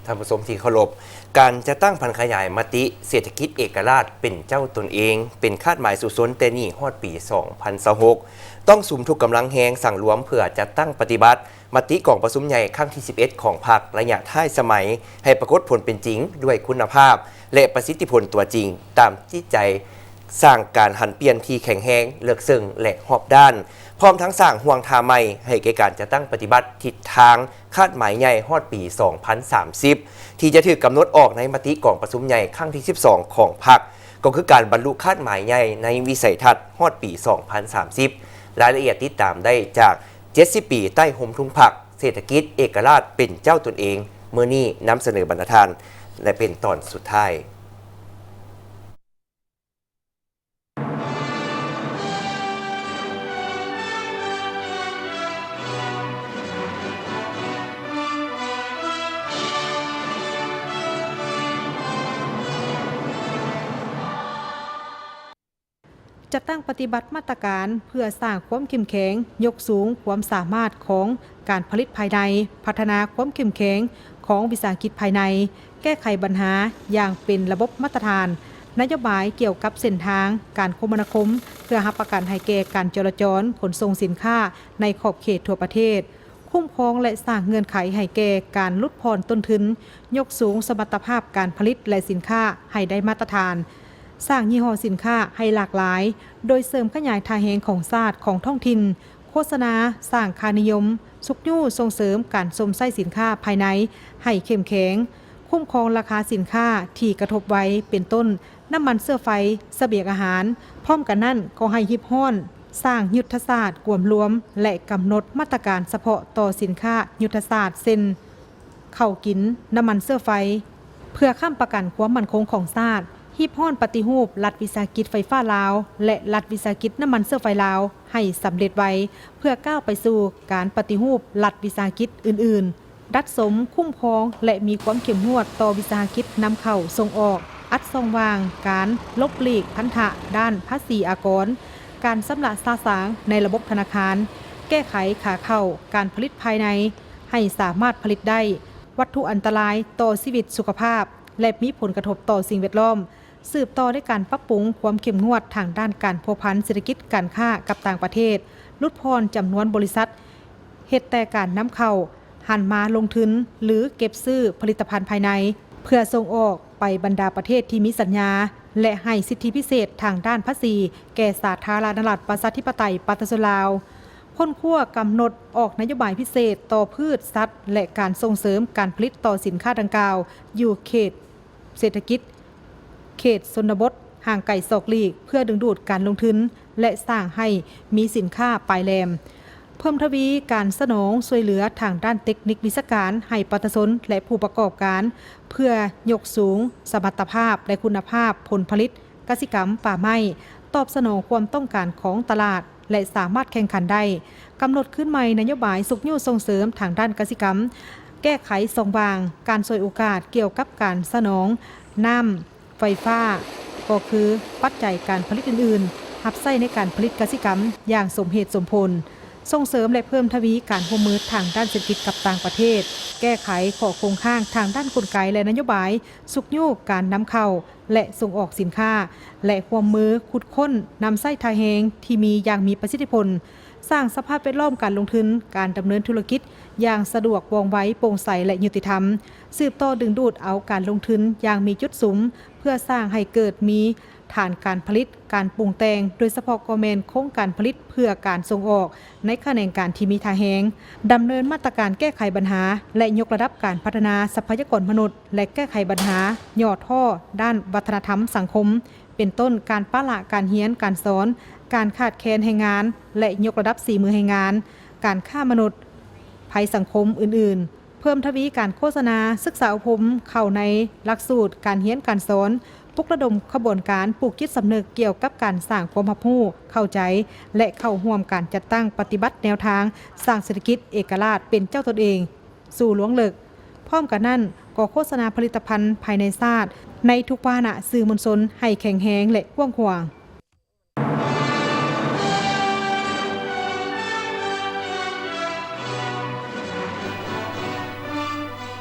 ท่านผู้ชมที่เคารพการจะตั้งพันขยายมติเศรษฐกิจเอกราชเป็นเจ้าตนเองเป็นคาดหมายสุดสนแต่นี่ฮอดปี 2026 ต้องสุมทุกกำลังแหงสั่งรวมเพื่อจะตั้งปฏิบัติมติกองประชุมใหญ่ครั้งที่ 11 ของพรรคระยะท้ายสมัยให้ปรากฏผลเป็นจริงด้วยคุณภาพและประสิทธิผลตัวจริงตามที่ใจสร้างการหันเปลี่ยนที่แข็งแรงเลือกซึ่งและหอบด้านพร้อมทั้งสร้างห่วงทาใหม่ให้แก่การจะตั้งปฏิบัติทิศทางคาดหมายใหญ่ฮอดปี 2030 ที่จะถือกำหนดออกในมติกองประชุมใหญ่ครั้งที่ 12 ของพรรคก็คือการบรรลุคาดหมายใหญ่ในวิสัยทัศน์ฮอดปี 2030 รายละเอียดติดตามได้จาก70 ปีใต้ห่มทุ่งผักเศรษฐกิจเอกราชเป็นเจ้าตนเองเมื่อนี้นำเสนอบรรณทานและเป็นตอนสุดท้ายจะตั้งปฏิบัติมาตรการเพื่อสร้างความเข้มแข็งยกสูงความสามารถของการผลิตภายในพัฒนาความเข้มแข็งของวิสาหกิจภายในแก้ไขปัญหาอย่างเป็นระบบมาตรฐานนโยบายเกี่ยวกับเส้นทางการคมนาคมเพื่อรับประกันให้แก่การจราจรขนส่งสินค้าในขอบเขตทั่วประเทศคุ้มครองและสร้างเงื่อนไขให้แก่การลดผ่อนต้นทุนยกสูงสมรรถภาพการผลิตและสินค้าให้ได้มาตรฐานสร้างยี่ห้อสินค้าให้หลากหลายโดยเสริมขยายทางแหงของศาสตร์ของท้องถิ่นโฆษณาสร้างค่านิยมสุกยู่ส่งเสริมการสมไส้สินค้าภายในให้เข้มแข็งคุ้มครองราคาสินค้าที่กระทบไว้เป็นต้นน้ำมันเสื้อไฟเสบียงอาหารพร้อมกันนั้นก็ให้ฮิบฮ้อนสร้างยุทธศาสตร์กวมรวมและกำหนดมาตรการเฉพาะต่อสินค้ายุทธศาสตร์เช่นข้าวกินน้ำมันเสื้อไฟเพื่อค้ำประกันความมั่นคงของชาติฮิบฮ้อนปฏิรูปรัฐวิสาหกิจไฟฟ้าลาวและรัฐวิสาหกิจน้ำมันเสื้อไฟลาวให้สำเร็จไว้เพื่อก้าวไปสู่การปฏิรูปรัฐวิสาหกิจอื่นๆรัฐสมคุ้มครองและมีความเข้มงวดต่อวิสาหกิจนำเข้าส่งออกอัดส่องวางการลบหลีกพันธะด้านภาษีอากรการชำระซาสางในระบบธนาคารแก้ไขขาเข้าการผลิตภายในให้สามารถผลิตได้วัตถุอันตรายต่อชีวิตสุขภาพและมีผลกระทบต่อสิ่งแวดล้อมสืบต่อด้วยการปรับปรุงความเข้มงวดทางด้านการพัวพันเศรษฐกิจการค้ากับต่างประเทศลดพรจำนวนบริษัทเหตุแต่การนำเข้าหันมาลงทุนหรือเก็บซื้อผลิตภัณฑ์ภายในเพื่อส่งออกไปบรรดาประเทศที่มีสัญญาและให้สิทธิพิเศษทางด้านภาษีแก่สาธารณรัฐประชาธิปไตยปาตสลาวค้นคว้ากำหนดออกนโยบายพิเศษต่อพืชสัตว์และการส่งเสริมการผลิตต่อสินค้าดังกล่าวอยู่เขตเศรษฐกิจเขตชนบทห่างไกลศอกลีกเพื่อดึงดูดการลงทุนและสร้างให้มีสินค้าปลายแหลมเพิ่มทวีการสนองช่วยเหลือทางด้านเทคนิควิชาการให้ประชาชนและผู้ประกอบการเพื่อยกสูงสมรรถภาพและคุณภาพผลผลิตกสิกรรมป่าไม้ตอบสนองความต้องการของตลาดและสามารถแข่งขันได้กำหนดขึ้นใหม่นโยบายสุกยู่ส่งเสริมทางด้านกสิกรรมแก้ไขสองบางการช่วยโอกาสเกี่ยวกับการสนองน้ำไฟฟ้าก็คือปัจจัยการผลิตอื่นๆหับไส้ในการผลิตกสิกรรมอย่างสมเหตุสมผลส่งเสริมและเพิ่มทวีการร่วมมือทางด้านเศรษฐกิจกับต่างประเทศแก้ไขข้อโครงข้างทางด้านกลไกและนโยบายสุกยู่การนำเข้าและส่งออกสินค้าและร่วมมือขุดค้นนำไส้ทาแหงที่มีอย่างมีประสิทธิผลสร้างสภาพแวดล้อมการลงทุนการดำเนินธุรกิจอย่างสะดวกว่องไวโปร่งใสและยุติธรรมสืบต่อดึงดูดเอาการลงทุนอย่างมีจุดสุมเพื่อสร้างให้เกิดมีฐานการผลิตการปรุงแต่งโดยเฉพาะกเมนโครงการผลิตเพื่อการส่งออกในแขนงการที่มีทาแหงดำเนินมาตรการแก้ไขปัญหาและยกระดับการพัฒนาทรัพยากรมนุษย์และแก้ไขปัญหาย่อท่อด้านวัฒนธรรมสังคมเป็นต้นการปะละการเรียนการสอนการขาดแคลนแรงงานและยกระดับฝีมือแรงงานการฆ่ามนุษย์ภัยสังคมอื่นๆเพิ่มทวีการโฆษณาศึกษาอบรมเข้าในหลักสูตรการเรียนการสอนปลุกระดมขบวนการปลูกจิตสำนึกเกี่ยวกับการสร้างความรับรู้เข้าใจและเข้าร่วมการจัดตั้งปฏิบัติแนวทางสร้างเศรษฐกิจเอกราชเป็นเจ้าตนเองสู่หลวงเลิกพร้อมกันนั้นก็โฆษณาผลิตภัณฑ์ภายในชาติในทุกวาระสื่อมวลชนให้แข็งแรงและกว้างขวาง